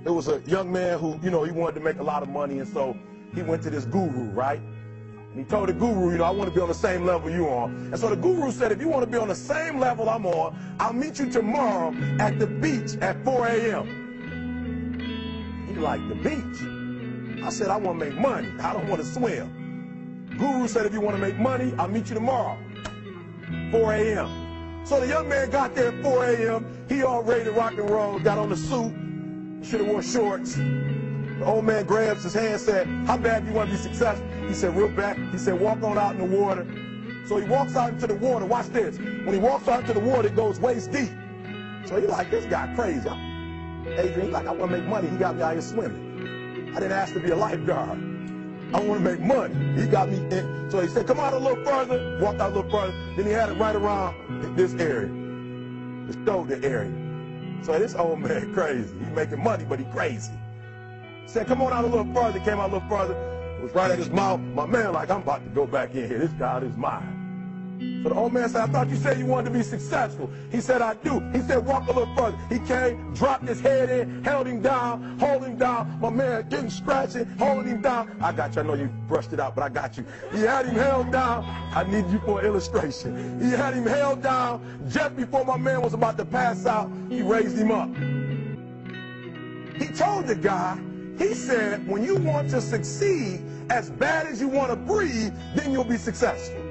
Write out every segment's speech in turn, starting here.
It was a young man who, he wanted to make a lot of money, and so he went to this guru, right? And he told the guru, I want to be on the same level you on. And so the guru said, if you want to be on the same level I'm on, I'll meet you tomorrow at the beach at 4 a.m. He like, the beach? I said, I want to make money. I don't want to swim. Guru said, if you want to make money, I'll meet you tomorrow, 4 a.m. So the young man got there at 4 a.m. He all ready to rock and roll, got on the suit, should have worn shorts. The old man grabs his hand and said, how bad do you want to be successful? He said, real bad. He said, walk on out in the water. So he walks out into the water. Watch this. When he walks out into the water, it goes waist deep. So he like, this guy crazy. Adrian, he's like, I want to make money. He got me out here swimming. I didn't ask to be a lifeguard. I want to make money. He got me in. So he said, come out a little further. Walked out a little further. Then he had it right around this area, the shoulder area. So this old man crazy. He's making money, but he crazy. He said, come on out a little further. Came out a little further. It was right at his mouth. My man like, I'm about to go back in here. This God is mine. So the old man said, I thought you said you wanted to be successful. He said, I do. He said, walk a little further. He came, dropped his head in, held him down, hold him down. My man getting scratching, holding him down. I got you. I know you brushed it out, but I got you. He had him held down. I need you for an illustration. He had him held down. Just before my man was about to pass out, he raised him up. He told the guy, he said, when you want to succeed as bad as you want to breathe, then you'll be successful.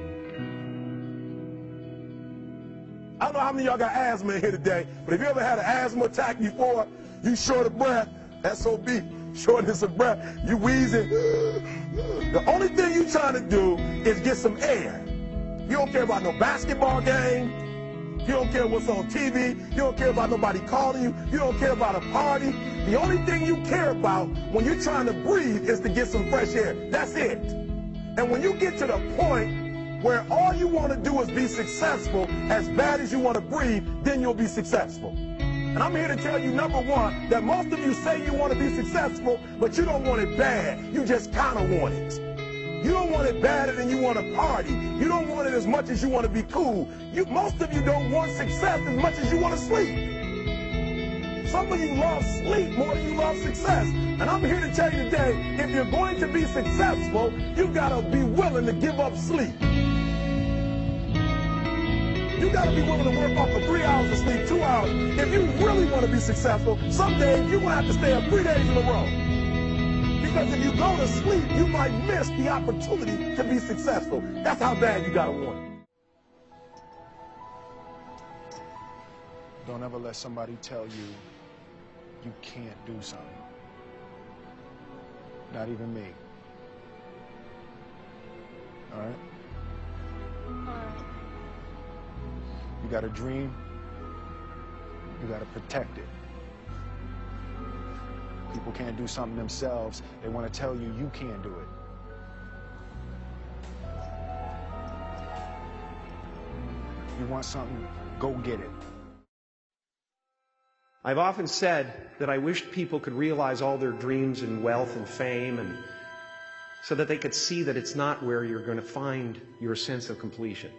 I don't know how many of y'all got asthma in here today, but if you ever had an asthma attack before, you short of breath, SOB, shortness of breath, you wheezing. The only thing you trying to do is get some air. You don't care about no basketball game. You don't care what's on TV. You don't care about nobody calling you. You don't care about a party. The only thing you care about when you're trying to breathe is to get some fresh air. That's it. And when you get to the point where all you want to do is be successful as bad as you want to breathe, then you'll be successful. And I'm here to tell you, number one, that most of you say you want to be successful, but you don't want it bad. You just kind of want it. You don't want it badder than you want to party. You don't want it as much as you want to be cool. Most of you don't want success as much as you want to sleep. Some of you love sleep more than you love success. And I'm here to tell you today, if you're going to be successful, you've got to be willing to give up sleep. You got to be willing to work off for 3 hours of sleep, 2 hours. If you really want to be successful, some days you're going to have to stay up 3 days in a row. Because if you go to sleep, you might miss the opportunity to be successful. That's how bad you got to want it. Don't ever let somebody tell you you can't do something. Not even me. All right? You got a dream, you got to protect it. People can't do something themselves. They want to tell you you can't do it. You want something, go get it. I've often said that I wished people could realize all their dreams and wealth and fame, and so that they could see that it's not where you're going to find your sense of completion.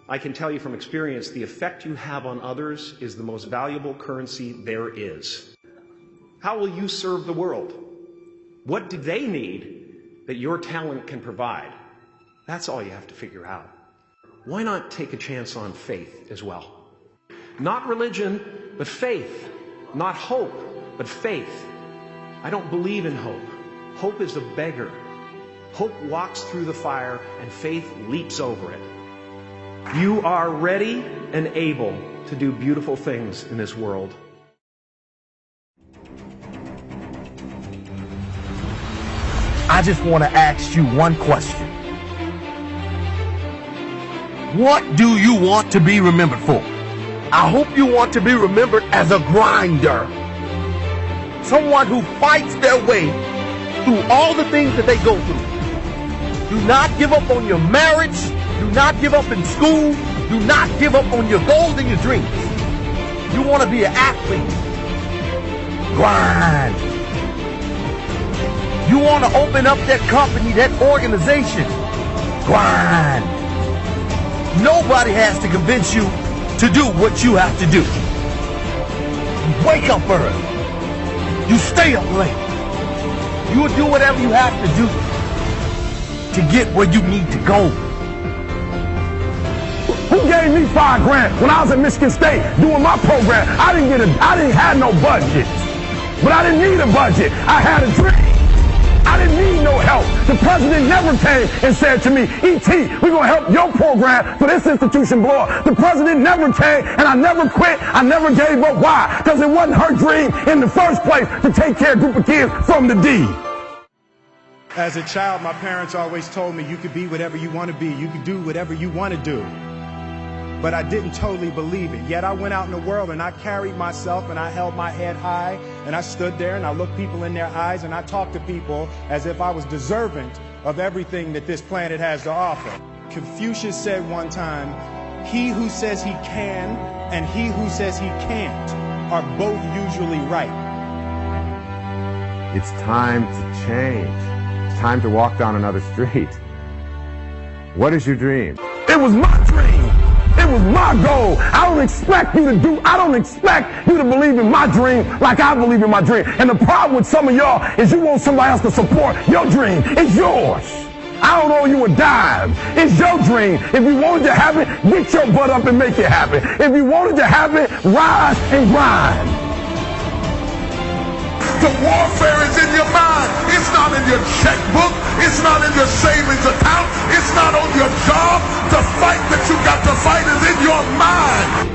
I can tell you from experience, the effect you have on others is the most valuable currency there is. How will you serve the world? What do they need that your talent can provide? That's all you have to figure out. Why not take a chance on faith as well? Not religion, but faith. Not hope, but faith. I don't believe in hope. Hope is a beggar. Hope walks through the fire and faith leaps over it. You are ready and able to do beautiful things in this world. I just want to ask you one question. What do you want to be remembered for? I hope you want to be remembered as a grinder. Someone who fights their way through all the things that they go through. Do not give up on your marriage. Do not give up in school. Do not give up on your goals and your dreams. You want to be an athlete. Grind. You want to open up that company, that organization. Grind. Nobody has to convince you to do what you have to do. You wake up early. You stay up late. You will do whatever you have to do to get where you need to go. Who gave me $5 grand when I was at Michigan State doing my program? I didn't have no budget, but I didn't need a budget. I had a dream. I didn't need no help. The president never came and said to me, E.T., we're going to help your program for this institution blow up. The president never came, and I never quit. I never gave up. Why? Because it wasn't her dream in the first place to take care of a group of kids from the D. As a child, my parents always told me you could be whatever you want to be. You could do whatever you want to do. But I didn't totally believe it. Yet I went out in the world and I carried myself and I held my head high and I stood there and I looked people in their eyes and I talked to people as if I was deserving of everything that this planet has to offer. Confucius said one time, he who says he can and he who says he can't are both usually right. It's time to change. It's time to walk down another street. What is your dream? It was my dream. It was my goal. I don't expect you to believe in my dream like I believe in my dream. And the problem with some of y'all is you want somebody else to support your dream. It's yours. I don't owe you a dime. It's your dream. If you wanted to happen, get your butt up and make it happen. If you wanted to happen, rise and grind. The warfare is in your mind. It's not in your checkbook. It's not in your savings account. It's not on your job. The fight that you got to fight is in your mind.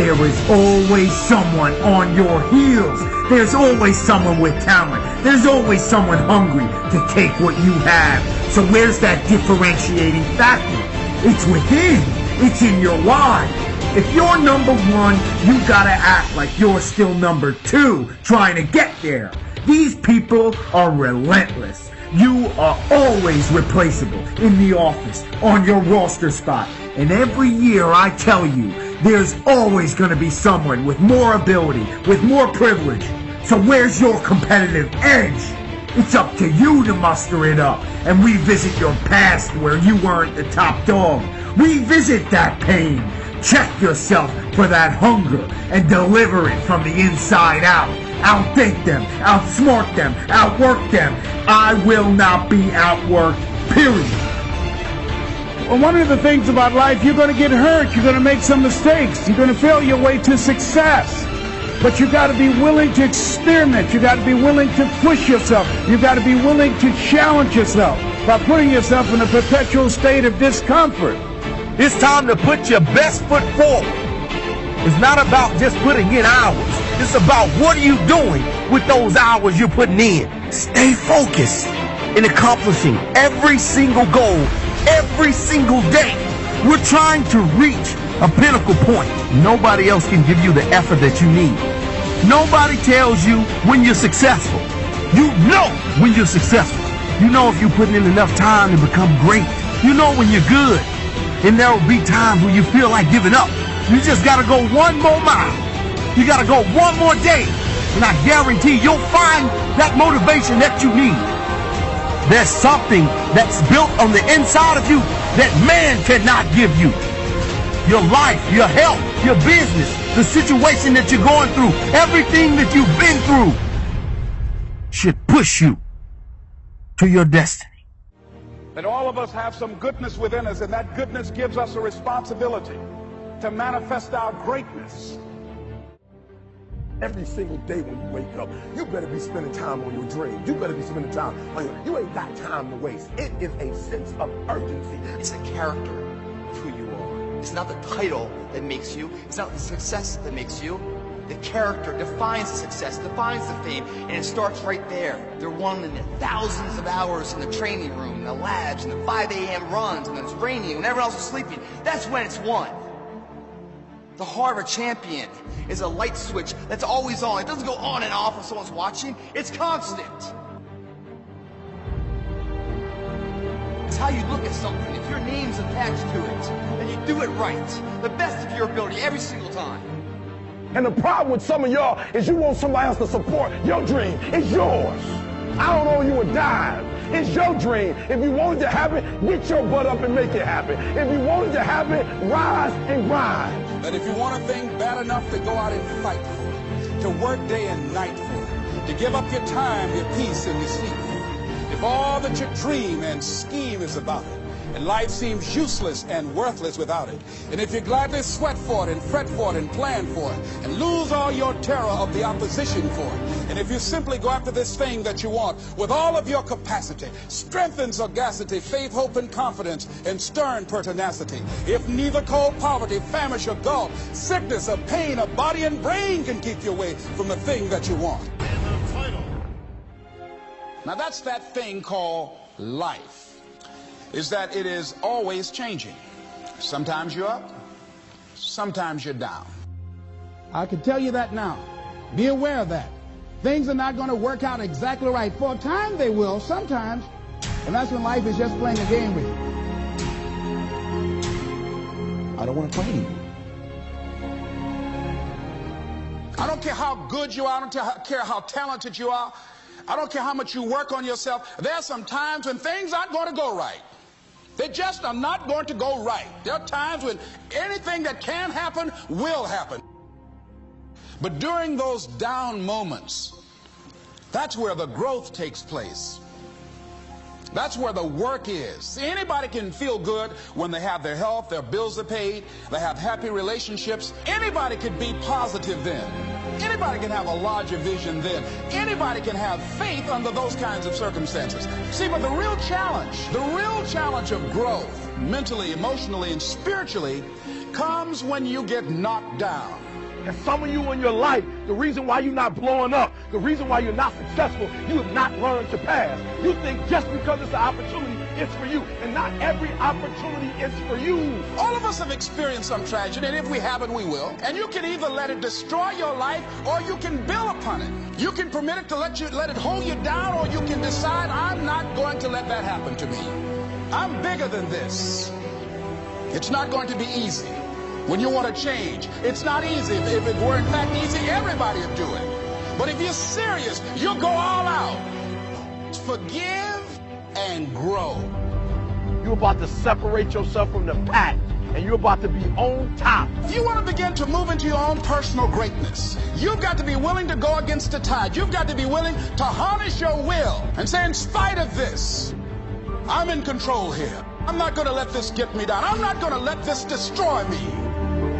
There is always someone on your heels. There's always someone with talent. There's always someone hungry to take what you have. So where's that differentiating factor? It's within. It's in your why. If you're number one, you gotta act like you're still number two, trying to get there. These people are relentless. You are always replaceable in the office, on your roster spot. And every year I tell you, there's always gonna be someone with more ability, with more privilege. So where's your competitive edge? It's up to you to muster it up and revisit your past where you weren't the top dog. Revisit that pain. Check yourself for that hunger and deliver it from the inside out. Outthink them, outsmart them, outwork them. I will not be outworked, period. Well, one of the things about life, you're going to get hurt. You're going to make some mistakes. You're going to fail your way to success. But you got to be willing to experiment. You got to be willing to push yourself. You got to be willing to challenge yourself by putting yourself in a perpetual state of discomfort. It's time to put your best foot forward. It's not about just putting in hours. It's about what are you doing with those hours you're putting in. Stay focused in accomplishing every single goal, every single day. We're trying to reach a pinnacle point. Nobody else can give you the effort that you need. Nobody tells you when you're successful. You know when you're successful. You know if you're putting in enough time to become great. You know when you're good. And there will be times when you feel like giving up. You just got to go one more mile. You got to go one more day. And I guarantee you'll find that motivation that you need. There's something that's built on the inside of you that man cannot give you. Your life, your health, your business, the situation that you're going through, everything that you've been through should push you to your destiny. That all of us have some goodness within us, and that goodness gives us a responsibility to manifest our greatness. Every single day when you wake up, you better be spending time on your dreams. You better be spending time on you ain't got time to waste. It is a sense of urgency. It's the character of who you are. It's not the title that makes you. It's not the success that makes you. The character defines the success, defines the fame, and it starts right there. They're won in the thousands of hours in the training room, in the labs, in the 5 a.m. runs, and it's raining, when everyone else is sleeping. That's when it's won. The heart of a champion is a light switch that's always on. It doesn't go on and off when someone's watching. It's constant. It's how you look at something. If your name's attached to it, then you do it right. The best of your ability every single time. And the problem with some of y'all is you want somebody else to support your dream. It's yours. I don't owe you a dime. It's your dream. If you want it to happen, get your butt up and make it happen. If you want it to happen, rise and grind. That if you want a thing bad enough to go out and fight for it, to work day and night for it, to give up your time, your peace, and your sleep for it, if all that you dream and scheme is about it, and life seems useless and worthless without it, and if you gladly sweat for it and fret for it and plan for it and lose all your terror of the opposition for it, and if you simply go after this thing that you want with all of your capacity, strength and sagacity, faith, hope, and confidence, and stern pertinacity, if neither cold poverty, famish, or gulf, sickness, or pain, or body and brain can keep you away from the thing that you want. Now that's that thing called life. Is that it is always changing. Sometimes you're up, sometimes you're down. I can tell you that now. Be aware of that. Things are not going to work out exactly right. For a time they will, sometimes. And that's when life is just playing a game with you. I don't want to play anymore. I don't care how good you are, I don't care how talented you are. I don't care how much you work on yourself. There are some times when things aren't going to go right. They just are not going to go right. There are times when anything that can happen will happen. But during those down moments, that's where the growth takes place. That's where the work is. See, anybody can feel good when they have their health, their bills are paid, they have happy relationships. Anybody can be positive then. Anybody can have a larger vision then. Anybody can have faith under those kinds of circumstances. See, but the real challenge of growth, mentally, emotionally, and spiritually, comes when you get knocked down. And some of you in your life, the reason why you're not blowing up, the reason why you're not successful, you have not learned to pass. You think just because it's an opportunity, it's for you. And not every opportunity is for you. All of us have experienced some tragedy, and if we haven't, we will. And you can either let it destroy your life, or you can build upon it. You can permit it to let it hold you down, or you can decide, I'm not going to let that happen to me. I'm bigger than this. It's not going to be easy. When you want to change, it's not easy. If it were in fact easy, everybody would do it. But if you're serious, you'll go all out. Forgive and grow. You're about to separate yourself from the pack, and you're about to be on top. If you want to begin to move into your own personal greatness, you've got to be willing to go against the tide. You've got to be willing to harness your will and say, in spite of this, I'm in control here. I'm not going to let this get me down. I'm not going to let this destroy me.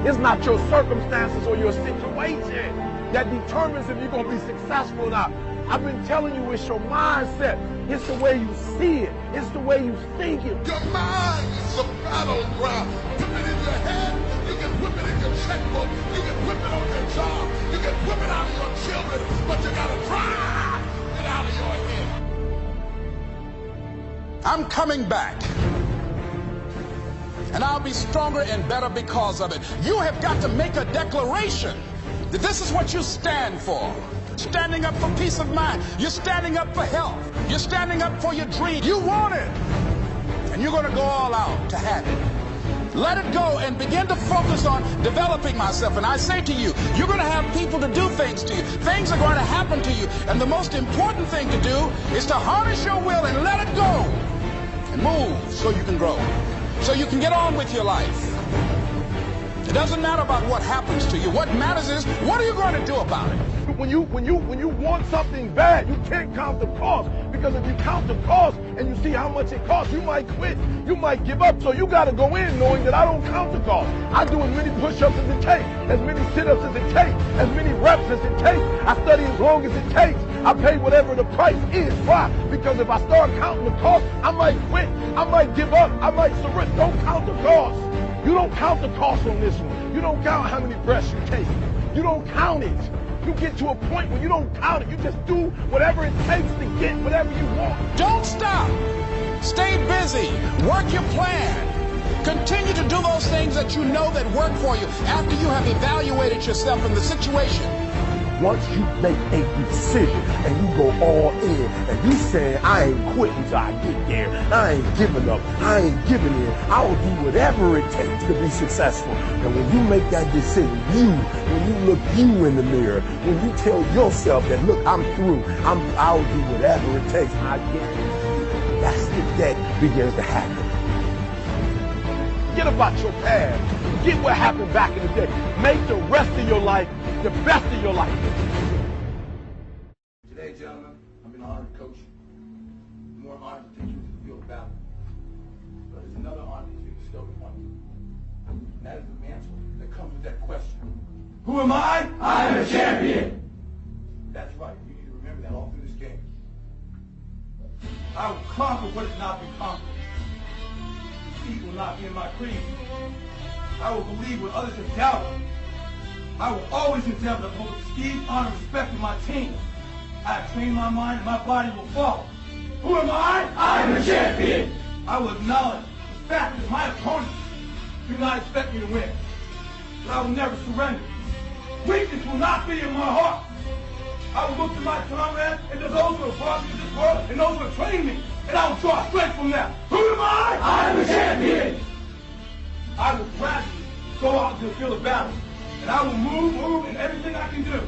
It's not your circumstances or your situation that determines if you're going to be successful or not. I've been telling you, it's your mindset. It's the way you see it. It's the way you think it. Your mind is a battleground. Whip it in your head. You can whip it in your checkbook. You can whip it on your job. You can whip it out of your children. But you got to drive it out of your head. I'm coming back. And I'll be stronger and better because of it. You have got to make a declaration that this is what you stand for. Standing up for peace of mind. You're standing up for health. You're standing up for your dream. You want it. And you're going to go all out to have it. Let it go and begin to focus on developing myself. And I say to you, you're going to have people to do things to you. Things are going to happen to you. And the most important thing to do is to harness your will and let it go. And move so you can grow. So you can get on with your life. It doesn't matter about what happens to you. What matters is, what are you going to do about it? When you want something bad, you can't count the cost. Because if you count the cost and you see how much it costs, you might quit. You might give up. So you got to go in knowing that I don't count the cost. I do as many push-ups as it takes, as many sit-ups as it takes, as many reps as it takes. I study as long as it takes. I pay whatever the price is. Why? Because if I start counting the cost, I might quit. I might give up. I might surrender. Don't count the cost. You don't count the cost on this one. You don't count how many breaths you take. You don't count it. You get to a point where you don't count it. You just do whatever it takes to get whatever you want. Don't stop. Stay busy. Work your plan. Continue to do those things that you know that work for you after you have evaluated yourself in the situation. Once you make a decision and you go all in and you say, I ain't quitting till I get there. I ain't giving up. I ain't giving in. I will do whatever it takes to be successful. And when you make that decision, when you look you in the mirror, when you tell yourself that, look, I'm through. I'll do whatever it takes. I guarantee you. that's the day begins to happen. Forget about your past. Forget what happened back in the day. Make the rest of your life the best of your life. Today, gentlemen, I've been honored to coach you. More honored to take you to the field of battle. But there's another honor that's been bestowed upon you. And that is the mantle that comes with that question. Who am I? I am a champion. That's right. You need to remember that all through this game. I will conquer what has not been conquered. Defeat will not be in my creed. I will believe what others have doubted. I will always endeavor to hold esteem, honor, and respect in my team. I have trained my mind and my body will follow. Who am I? I am a champion. I will acknowledge the fact that my opponents do not expect me to win. But I will never surrender. Weakness will not be in my heart. I will look to my comrades and to those who have brought me to this world and those who have trained me, and I will draw strength from them. Who am I? I am a champion. I will gradually go out to the field of battle, and I will move in everything I can do.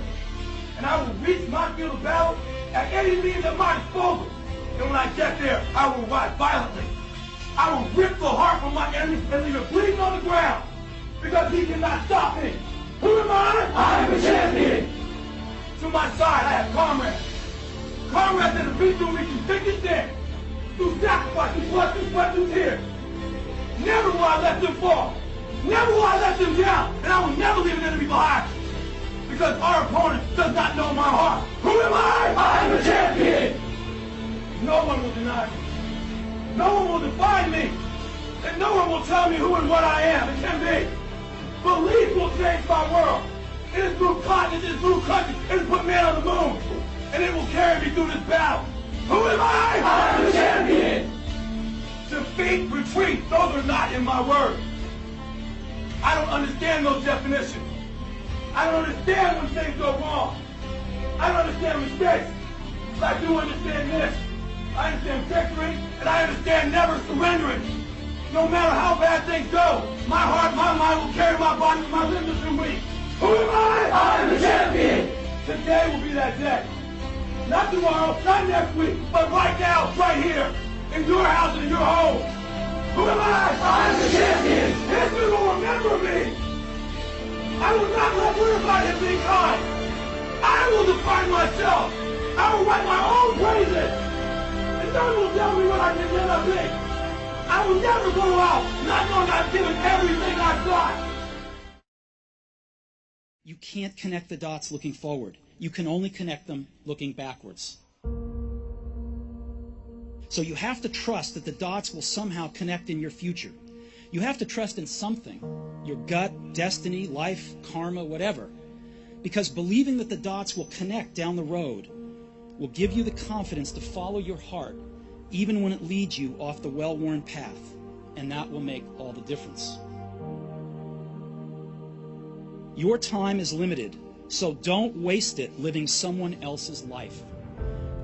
And I will reach my field of battle at any means at my disposal. And when I get there, I will ride violently. I will rip the heart from my enemy and leave it bleeding on the ground, because he cannot stop me. Who am I? I am a champion. To my side, I have comrades. Comrades that have been through me through thick and thin, through sacrifice, through blood, through sweat, through tears. Never will I let them fall. Never will I let them down. And I will never leave an enemy behind. Because our opponent does not know my heart. Who am I? I am a champion. No one will deny me. No one will define me. And no one will tell me who and what I am and can be. Belief will change my world. It is through continents, it is through countries, it has put man on the moon. And it will carry me through this battle. Who am I? I am a champion. Defeat, retreat, those are not in my words. I don't understand those definitions. I don't understand when things go wrong. I don't understand mistakes. But I do understand this. I understand victory, and I understand never surrendering. No matter how bad things go, my heart, my mind will carry my body with my limbs through me. Who am I? I am the champion. Today will be that day. Not tomorrow, not next week, but right now, right here, in your house and in your home. Who am I? I am the champion. History will remember me. I will not let words about him be kind. I will define myself. I will write my own praises. And no one will tell me what I can never be. I will never go out not knowing I've given everything I've got. You can't connect the dots looking forward. You can only connect them looking backwards. So you have to trust that the dots will somehow connect in your future. You have to trust in something, your gut, destiny, life, karma, whatever. Because believing that the dots will connect down the road will give you the confidence to follow your heart, even when it leads you off the well-worn path. And that will make all the difference. Your time is limited, so don't waste it living someone else's life.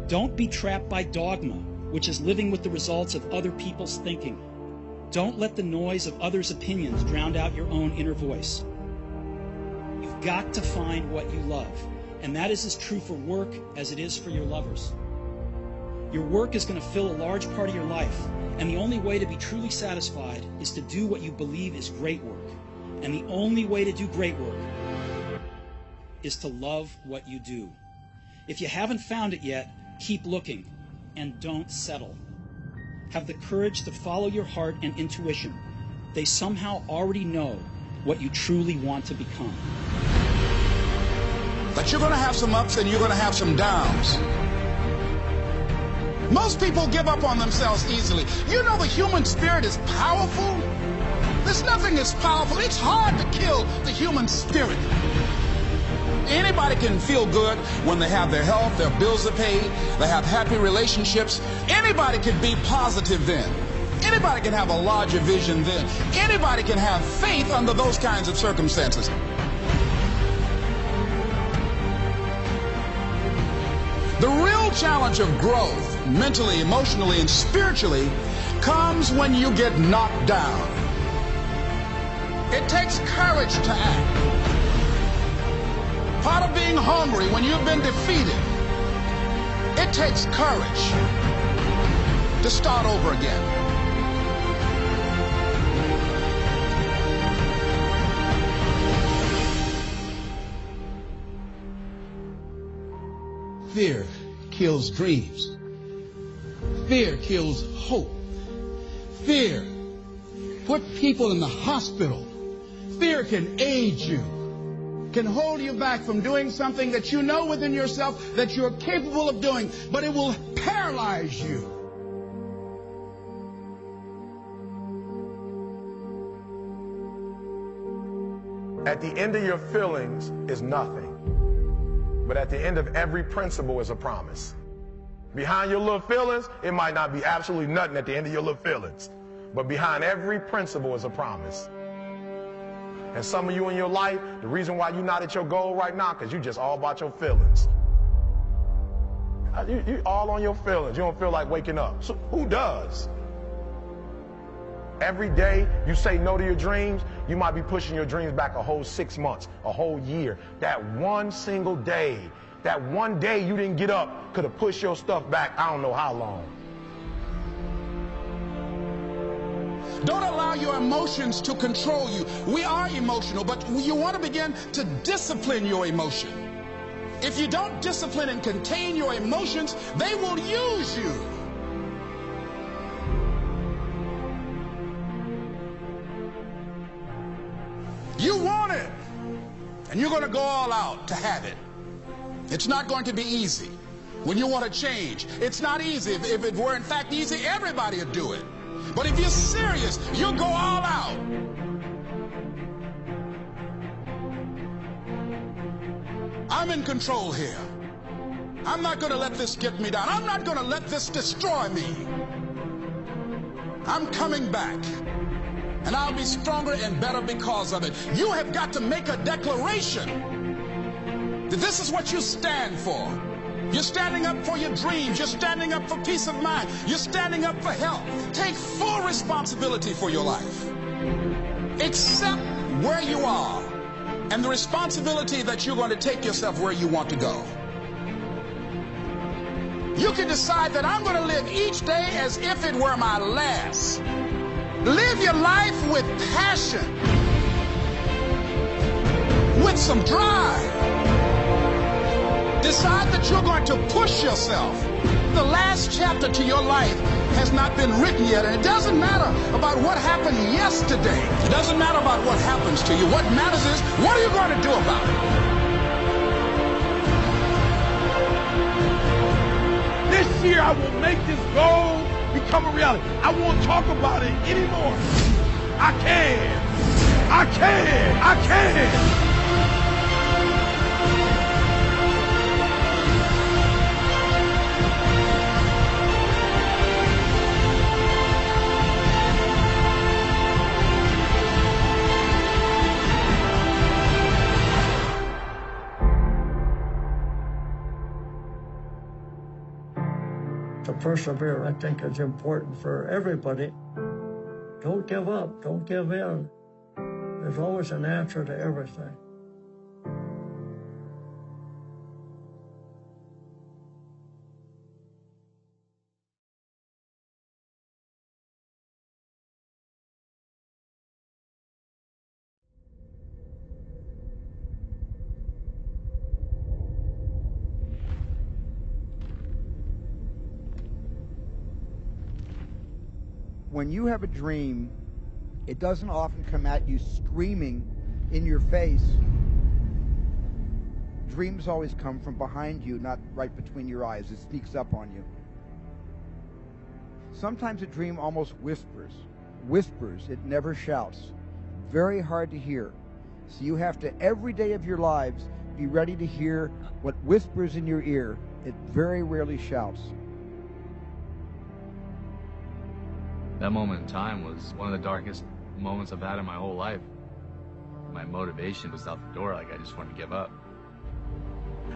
Don't be trapped by dogma, which is living with the results of other people's thinking. Don't let the noise of others' opinions drown out your own inner voice. You've got to find what you love, and that is as true for work as it is for your lovers. Your work is going to fill a large part of your life, and the only way to be truly satisfied is to do what you believe is great work. And the only way to do great work is to love what you do. If you haven't found it yet, keep looking and don't settle. Have the courage to follow your heart and intuition. They somehow already know what you truly want to become. But you're going to have some ups and you're going to have some downs. Most people give up on themselves easily. You know the human spirit is powerful. There's nothing as powerful. It's hard to kill the human spirit. Anybody can feel good when they have their health, their bills are paid, they have happy relationships. Anybody can be positive then. Anybody can have a larger vision then. Anybody can have faith under those kinds of circumstances. The real challenge of growth, mentally, emotionally, and spiritually, comes when you get knocked down. It takes courage to act. Part of being hungry when you've been defeated, it takes courage. to start over again. Fear kills dreams. Fear kills hope. Fear put people in the hospital. Fear can aid you, can hold you back from doing something that you know within yourself that you're capable of doing, but it will paralyze you. At the end of your feelings is nothing. But at the end of every principle is a promise. Behind your little feelings, it might not be absolutely nothing at the end of your little feelings. But behind every principle is a promise. And some of you in your life, the reason why you're not at your goal right now, because you just all about your feelings. You all on your feelings. You don't feel like waking up. So who does? Every day you say no to your dreams, you might be pushing your dreams back a whole 6 months, a whole year. That one single day, that one day you didn't get up could have pushed your stuff back I don't know how long. Don't allow your emotions to control you. We are emotional, but you want to begin to discipline your emotion. If you don't discipline and contain your emotions, they will use you. You want it, and you're going to go all out to have it. It's not going to be easy. When you want to change, it's not easy. If it were in fact easy, everybody would do it. But if you're serious, you'll go all out. I'm in control here. I'm not going to let this get me down. I'm not going to let this destroy me. I'm coming back. And I'll be stronger and better because of it. You have got to make a declaration that this is what you stand for. You're standing up for your dreams. You're standing up for peace of mind. You're standing up for health. Take full responsibility for your life. Accept where you are and the responsibility that you're going to take yourself where you want to go. You can decide that I'm going to live each day as if it were my last. Live your life with passion, with some drive. Decide that you're going to push yourself. The last chapter to your life has not been written yet, and it doesn't matter about what happened yesterday. It doesn't matter about what happens to you. What matters is, what are you going to do about it? This year I will make this goal become a reality. I won't talk about it anymore. I can. I can. I can. To persevere, I think, is important for everybody. Don't give up. Don't give in. There's always an answer to everything. When you have a dream, it doesn't often come at you screaming in your face. Dreams always come from behind you, not right between your eyes. It sneaks up on you. Sometimes a dream almost whispers. Whispers, it never shouts. Very hard to hear. So you have to, every day of your lives, be ready to hear what whispers in your ear. It very rarely shouts. That moment in time was one of the darkest moments I've had in my whole life. My motivation was out the door, like I just wanted to give up.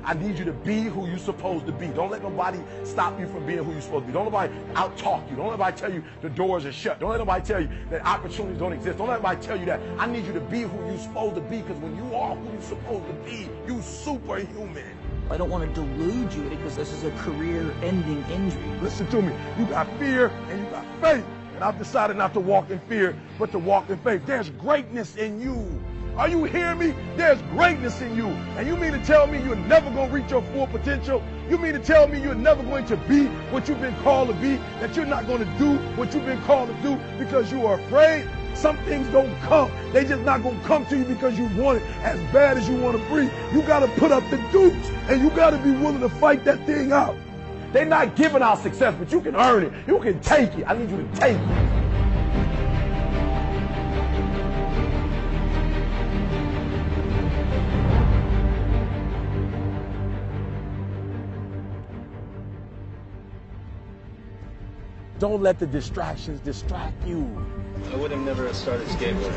I need you to be who you're supposed to be. Don't let nobody stop you from being who you're supposed to be. Don't let nobody out-talk you. Don't let nobody tell you the doors are shut. Don't let nobody tell you that opportunities don't exist. Don't let nobody tell you that. I need you to be who you're supposed to be, because when you are who you're supposed to be, you're superhuman. I don't want to delude you because this is a career-ending injury. Listen to me. You got fear and you got faith. And I've decided not to walk in fear, but to walk in faith. There's greatness in you. Are you hearing me? There's greatness in you. And you mean to tell me you're never going to reach your full potential? You mean to tell me you're never going to be what you've been called to be? That you're not going to do what you've been called to do because you are afraid? Some things don't come. They just not going to come to you because you want it as bad as you want to breathe. You got to put up the dukes and you got to be willing to fight that thing out. They're not giving out success, but you can earn it. You can take it. I need you to take it. Don't let the distractions distract you. I would have never started skateboarding.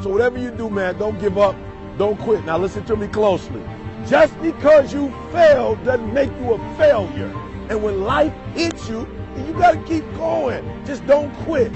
So whatever you do, man, don't give up, don't quit. Now listen to me closely. Just because you failed doesn't make you a failure. And when life hits you, you got to keep going. Just don't quit.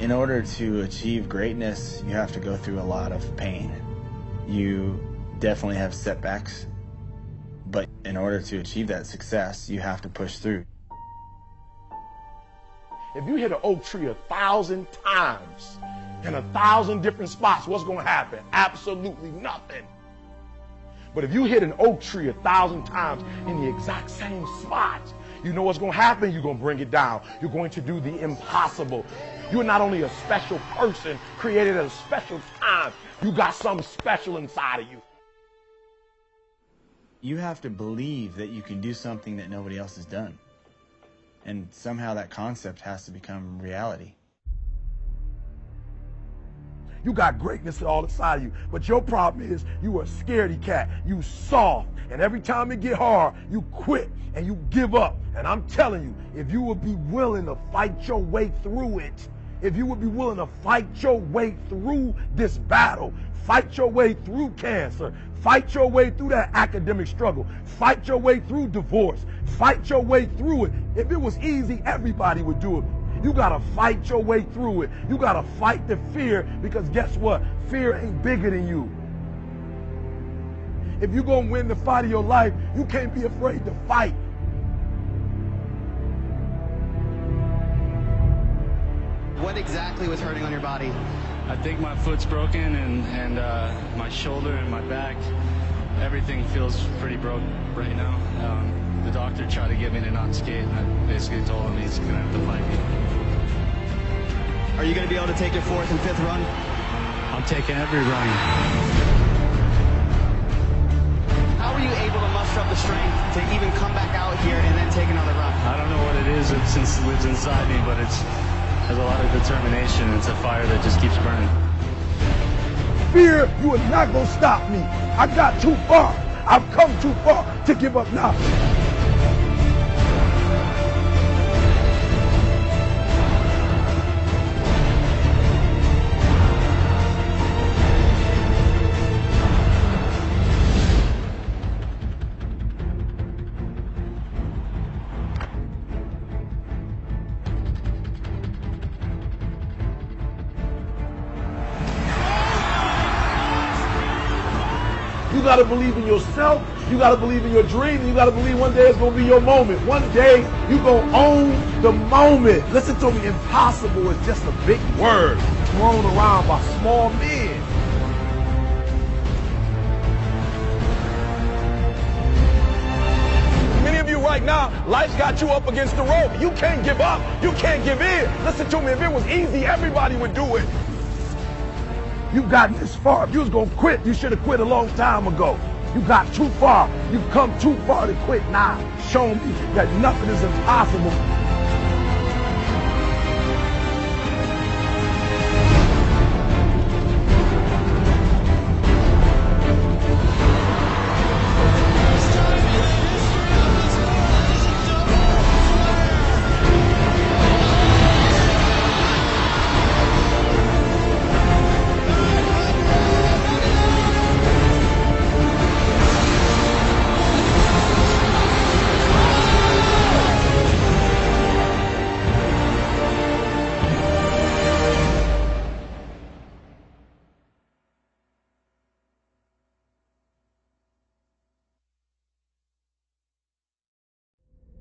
In order to achieve greatness, you have to go through a lot of pain. You definitely have setbacks, but in order to achieve that success, you have to push through. If you hit an oak tree 1,000 times in 1,000 different spots, what's going to happen? Absolutely nothing. But if you hit an oak tree 1,000 times in the exact same spot, you know what's going to happen? You're going to bring it down. You're going to do the impossible. You're not only a special person created at a special time, you got something special inside of you. You have to believe that you can do something that nobody else has done. And somehow that concept has to become reality. You got greatness all inside of you, but your problem is you a scaredy cat. You soft, and every time it get hard, you quit and you give up. And I'm telling you, if you would be willing to fight your way through it, if you would be willing to fight your way through this battle, fight your way through cancer, fight your way through that academic struggle, fight your way through divorce, fight your way through it. If it was easy, everybody would do it. You got to fight your way through it. You got to fight the fear, because guess what? Fear ain't bigger than you. If you're going to win the fight of your life, you can't be afraid to fight. What exactly was hurting on your body? I think my foot's broken and my shoulder and my back. Everything feels pretty broke right now. The doctor tried to get me to not skate, and I basically told him he's going to have to fight me. Are you going to be able to take your 4th and 5th run? I'm taking every run. How were you able to muster up the strength to even come back out here and then take another run? I don't know what it is. It lives inside me, but it has a lot of determination. It's a fire that just keeps burning. Fear, you are not going to stop me. I got too far. I've come too far to give up now. You got to believe in yourself. You got to believe in your dream. You got to believe one day it's going to be your moment. One day you're going to own the moment. Listen to me. Impossible is just a big word thrown around by small men. Many of you right now, life's got you up against the rope. You can't give up. You can't give in. Listen to me. If it was easy, everybody would do it. You've gotten this far. If you was going to quit, you should have quit a long time ago. You got too far. You've come too far to quit now. Show me that nothing is impossible.